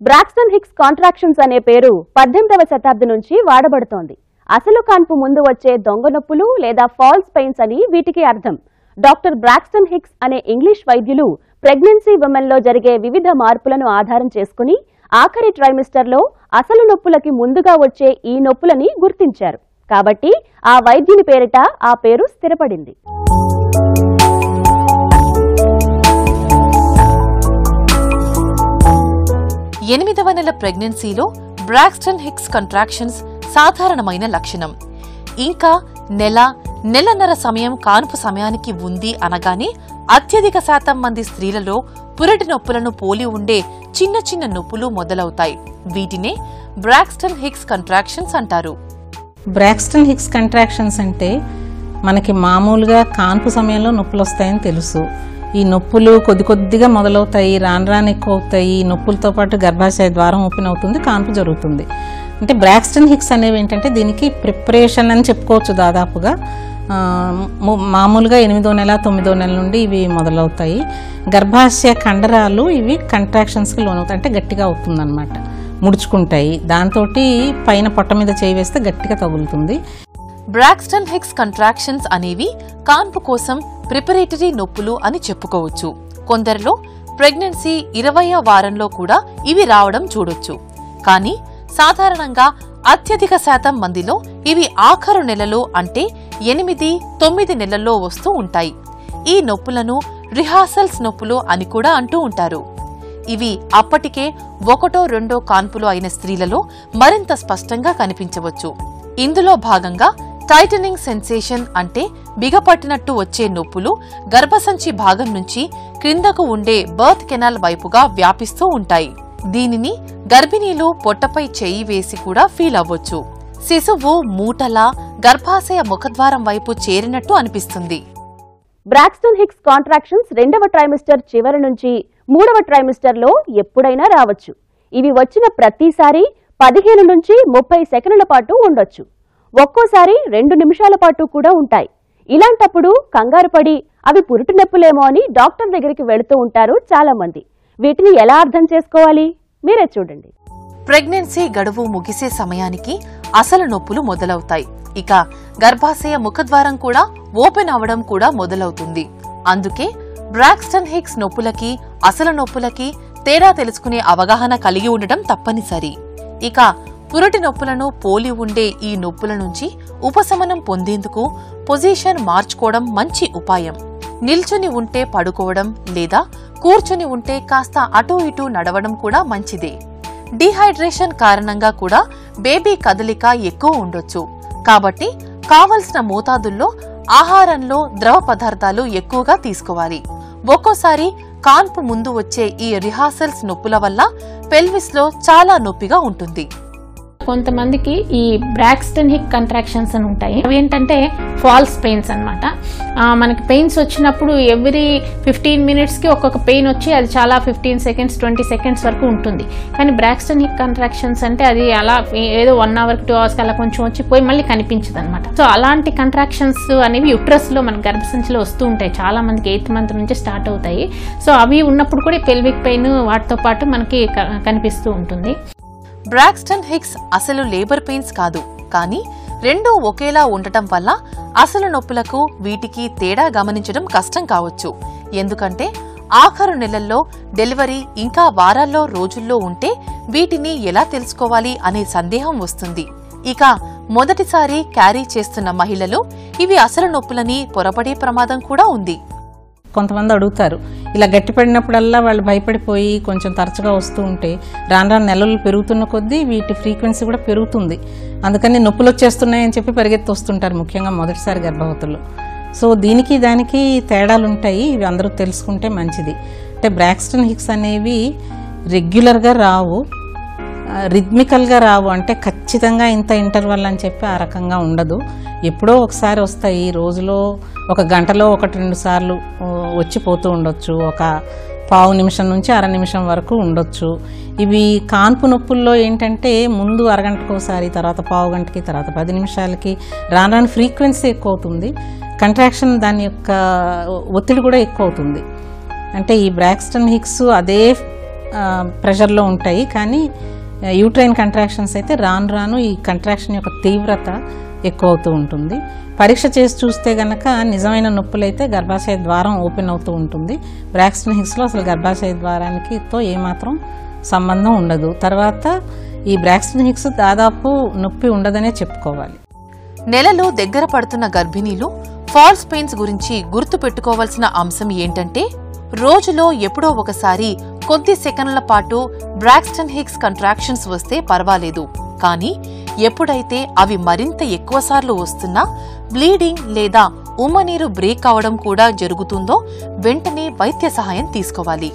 Braxton Hicks contractions అనే పేరు 18వ శతాబ్దం నుంచి వాడబడుతోంది. అసలు కాన్పు ముందు వచ్చే దొంగ నొప్పులు లేదా ఫాల్స్ పెయిన్స్ అని వీటికి అర్థం. డాక్టర్ బ్రాక్స్టన్ హిక్స్ అనే ఇంగ్లీష్ వైద్యులు ప్రెగ్నెన్సీ విమెన్లో జరిగే వివిధ మార్పులను ఆధారం చేసుకుని ఆఖరి ట్రైమిస్టర్లో అసలు నొప్పులకి ముందుగా వచ్చే ఈ నొప్పులని గుర్తించారు. కాబట్టి ఆ వైద్యుని పేరిట ఆ పేరు స్థిరపడింది. ఎనిమిదవ నెల ప్రెగ్నెన్సీలో బ్రాక్స్టన్ హిక్స్ కంట్రాక్షన్స్ సాధారణమైన లక్షణం. ఇంకా నెలన్నర సమయం కాన్పు సమయానికి ఉంది అనగానే అత్యధిక శాతం మంది స్త్రీలలో పురిటి నొప్పులను పోలి ఉండే చిన్న చిన్న నొప్పులు మొదలవుతాయి. వీటినే బ్రాక్స్టన్ హిక్స్ కంట్రాక్షన్స్ అంటారు. బ్రాక్స్టన్ హిక్స్ కంట్రాక్షన్స్ అంటే మనకి మామూలుగా కాన్పు సమయంలో నొప్పులు వస్తాయని తెలుసు. ఈ నొప్పులు కొద్దిగా మొదలవుతాయి, రాను ఎక్కువ అవుతాయి. ఈ నొప్పులతో పాటు గర్భాశయ ద్వారం ఓపెన్ అవుతుంది, కాన్పు జరుగుతుంది. అంటే బ్రాక్స్టన్ హిక్స్ అనేవి ఏంటంటే దీనికి ప్రిపరేషన్ అని చెప్పుకోవచ్చు. దాదాపుగా మామూలుగా 8వ నెల 9వ నెల నుండి ఇవి మొదలవుతాయి. గర్భాశయ కండరాలు ఇవి కంట్రాక్షన్స్కి లోనవుతాయి, అంటే గట్టిగా అవుతుందన్నమాట, ముడుచుకుంటాయి. దాంతో పైన పొట్ట మీద చేయి వేస్తే గట్టిగా తగులుతుంది. బ్రాక్స్టన్ హిక్స్ కంట్రాక్షన్స్ అనేవి కాన్పు కోసం ప్రిపరేటరీ నొప్పులు అని చెప్పుకోవచ్చు. కొందరిలో ప్రెగ్నెన్సీ 20వ వారంలో కూడా ఇవి రావడం చూడొచ్చు. కానీ సాధారణంగా అత్యధిక శాతం మందిలో ఇవి ఆఖరు నెలలో అంటే 8-9 నెలల్లో వస్తూ ఉంటాయి. ఈ నొప్పులను రిహార్సల్స్ నొప్పులు అని కూడా అంటూ ఉంటారు. ఇవి అప్పటికే 1-2 కాన్పులు అయిన స్త్రీలలో మరింత స్పష్టంగా కనిపించవచ్చు. ఇందులో భాగంగా టైటనింగ్ సెన్సేషన్ అంటే బిగపట్టినట్టు వచ్చే నొప్పులు గర్భసంచి భాగం నుంచి క్రిందకు ఉండే బర్త్ కెనాల్ వైపుగా వ్యాపిస్తూ ఉంటాయి. దీనిని గర్భిణీలు పొట్టపై చేయి వేసి కూడా ఫీల్ అవ్వొచ్చు. శిశువు మూటలా గర్భాశయ ముఖద్వారం వైపు చేరినట్టు అనిపిస్తుంది. బ్రాక్స్టన్ హిక్స్ కాంట్రాక్షన్స్ 2వ ట్రైమిస్టర్ చివరి నుంచి 3వ ట్రైమిస్టర్లో ఎప్పుడైనా రావచ్చు. ఇవి వచ్చిన ప్రతిసారి 15 నుంచి 30 సెకన్ల పాటు ఉండొచ్చు. ఒక్కోసారి 2 నిమిషాల పాటు కూడా ఉంటాయి. ఇలాంటప్పుడు కంగారు పడి అవి పురిటి నొప్పులేమో అని డాక్టర్ దగ్గరికి వెళుతూ ఉంటారు చాలా మంది. వీటిని ఎలా అర్థం చేసుకోవాలి మీరే చూడండి. ప్రెగ్నెన్సీ గడువు ముగిసే సమయానికి అసలు నొప్పులు మొదలవుతాయి. ఇక గర్భాశయ ముఖద్వారం కూడా ఓపెన్ అవడం కూడా మొదలవుతుంది. అందుకే బ్రాక్స్టన్ హిక్స్ నొప్పులకి అసలు నొప్పులకి తేడా తెలుసుకునే అవగాహన కలిగి ఉండటం తప్పనిసరి. ఇక పురిటి నొప్పులను పోలి ఉండే ఈ నొప్పుల నుంచి ఉపశమనం పొందేందుకు పొజిషన్ మార్చుకోవడం మంచి ఉపాయం. నిల్చుని ఉంటే పడుకోవడం లేదా కూర్చుని ఉంటే కాస్త అటూ ఇటూ నడవడం కూడా మంచిదే. డీహైడ్రేషన్ కారణంగా కూడా బేబీ కదలిక ఎక్కువ ఉండొచ్చు. కాబట్టి కావలసిన మోతాదుల్లో ఆహారంలో ద్రవ పదార్థాలు ఎక్కువగా తీసుకోవాలి. ఒక్కోసారి కాన్పు ముందు వచ్చే ఈ రిహార్సల్స్ నొప్పుల వల్ల పెల్విస్ లో చాలా నొప్పిగా ఉంటుంది. కొంతమందికి ఈ బ్రాక్స్టన్ హిక్ కంట్రాక్షన్స్ అని ఉంటాయి. అవి ఏంటంటే ఫాల్స్ పెయిన్స్ అనమాట. మనకి పెయిన్స్ వచ్చినప్పుడు ఎవ్రీ 15 మినిట్స్కి ఒక్కొక్క పెయిన్ వచ్చి అది చాలా 15 సెకండ్స్ 20 సెకండ్స్ వరకు ఉంటుంది. కానీ బ్రాక్స్టన్ హిక్ కంట్రాక్షన్స్ అంటే అది అలా ఏదో 1 అవర్కి 2 అవర్స్కి అలా కొంచెం వచ్చి పోయి మళ్ళీ కనిపించదు అనమాట. సో అలాంటి కంట్రాక్షన్స్ అనేవి యుట్రస్లో మన గర్భసంచిలో వస్తూ ఉంటాయి. చాలా మందికి 8th మంత్ నుంచి స్టార్ట్ అవుతాయి. సో అవి ఉన్నప్పుడు కూడా పెల్విక్ పెయిన్ వాటితో పాటు మనకి కనిపిస్తూ ఉంటుంది. బ్రాక్స్టన్ హిక్స్ అసలు లేబర్ పెయిన్స్ కాదు, కానీ రెండూ ఒకేలా ఉండటం వల్ల అసలు నొప్పులకు వీటికి తేడా గమనించడం కష్టం కావచ్చు. ఎందుకంటే ఆఖరు నెలల్లో డెలివరీ ఇంకా వారాల్లో రోజుల్లో ఉంటే వీటిని ఎలా తెలుసుకోవాలి అనే సందేహం వస్తుంది. ఇక మొదటిసారి క్యారీ చేస్తున్న మహిళలు ఇవి అసలు నొప్పులని పొరపడే ప్రమాదం కూడా ఉంది. కొంతమంది అడుగుతారు, ఇలా గట్టిపడినప్పుడల్లా వాళ్ళు భయపడిపోయి కొంచెం తరచుగా వస్తూ ఉంటే రాను నెలలు పెరుగుతున్న కొద్దీ వీటి ఫ్రీక్వెన్సీ కూడా పెరుగుతుంది. అందుకని నొప్పులు వచ్చేస్తున్నాయని చెప్పి పరిగెత్తి వస్తుంటారు, ముఖ్యంగా మొదటిసారి గర్భవతులు. సో దీనికి దానికి తేడాలు ఉంటాయి, ఇవి అందరూ తెలుసుకుంటే మంచిది. అంటే బ్రాక్స్టన్ హిక్స్ అనేవి రెగ్యులర్గా రావు, రిథమికల్గా రావు. అంటే ఖచ్చితంగా ఇంత ఇంటర్వల్ అని చెప్పి ఆ రకంగా ఉండదు. ఎప్పుడో ఒకసారి వస్తాయి. రోజులో 1 గంటలో 1-2 సార్లు వచ్చిపోతూ ఉండొచ్చు. ఒక 15 నిమిషం నుంచి 1/2 నిమిషం వరకు ఉండొచ్చు. ఇవి కాన్పు నొప్పుల్లో ఏంటంటే ముందు అరగంటకోసారి, తర్వాత 15 గంటకి, తర్వాత 10 నిమిషాలకి రాను ఫ్రీక్వెన్సీ ఎక్కువ అవుతుంది. కంట్రాక్షన్ దాని యొక్క ఒత్తిడి కూడా ఎక్కువ అవుతుంది. అంటే ఈ బ్రాక్స్టన్ హిక్స్ అదే ప్రెషర్లో ఉంటాయి. కానీ యూట్రైన్ కంట్రాక్షన్స్ అయితే రాను రాను ఈ కంట్రాక్షన్ యొక్క తీవ్రత ఎక్కువ అవుతూ ఉంటుంది. పరీక్ష చేసి చూస్తే గనక నిజమైన నొప్పులైతే గర్భాశయ ద్వారం ఓపెన్ అవుతూ ఉంటుంది. బ్రాక్స్టన్ హిక్స్లో అసలు గర్భాశయ ద్వారానికితో ఏమాత్రం సంబంధం ఉండదు. తర్వాత ఈ బ్రాక్స్టన్ హిక్స్ దాదాపు నొప్పి ఉండదనే చెప్పుకోవాలి. నెలలు దగ్గర పడుతున్న గర్భిణీలు ఫాల్స్ పెయిన్స్ గురించి గుర్తు పెట్టుకోవాల్సిన అంశం ఏంటంటే, రోజులో ఎప్పుడో ఒకసారి కొద్ది సెకన్ల పాటు బ్రాక్స్టన్ హిక్స్ కంట్రాక్షన్స్ వస్తే పర్వాలేదు. కానీ ఎప్పుడైతే అవి మరింత ఎక్కువసార్లు వస్తున్నా బ్లీడింగ్ లేదా ఉమ్మనీరు బ్రేక్ అవడం కూడా జరుగుతుందో వెంటనే వైద్య సహాయం తీసుకోవాలి.